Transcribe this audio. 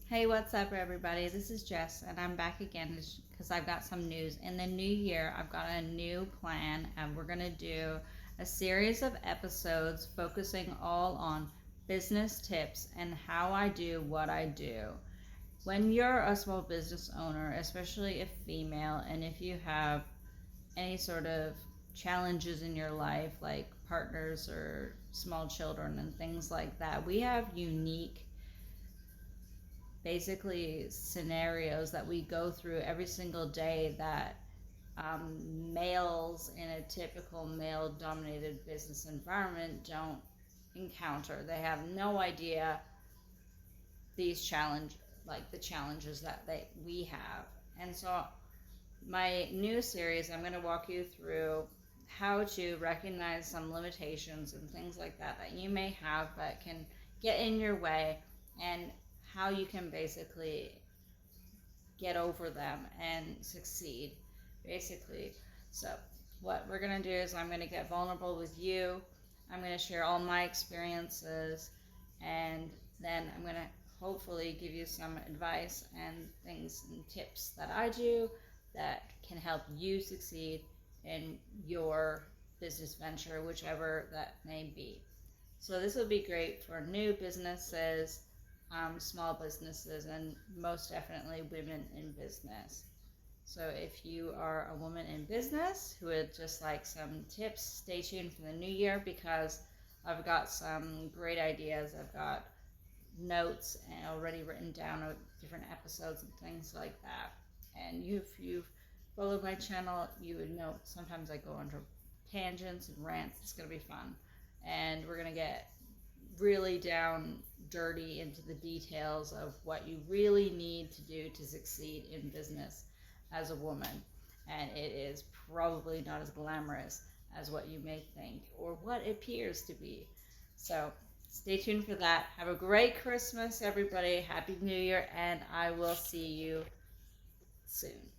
Hey, what's up, everybody? This is Jess, and I'm back again because I've got some news. In the new year, I've got a new plan, and we're going to do a series of episodes focusing all on business tips and how I do what I do. When you're a small business owner, especially if female, and if you have any sort of challenges in your life, like partners or small children and things like that, we have unique basically scenarios that we go through every single day that males in a typical male dominated business environment don't encounter. They have no idea these challenge like the challenges that we have. And so my new series, I'm going to walk you through how to recognize some limitations and things like that that you may have that can get in your way, and how you can basically get over them and succeed, basically. So, what we're going to do is I'm going to get vulnerable with you. I'm going to share all my experiences, and then I'm going to hopefully give you some advice and things and tips that I do that can help you succeed in your business venture, whichever that may be. So this will be great for new businesses, small businesses, and most definitely women in business. So if you are a woman in business who would just like some tips, stay tuned for the new year because I've got some great ideas. I've got notes and already written down of different episodes and things like that. And if you've followed my channel, you would know sometimes I go on tangents and rants. It's going to be fun. And we're going to get really down dirty into the details of what you really need to do to succeed in business as a woman. And it is probably not as glamorous as what you may think or what it appears to be. So stay tuned for that. Have a great Christmas, everybody. Happy New Year, and I will see you soon.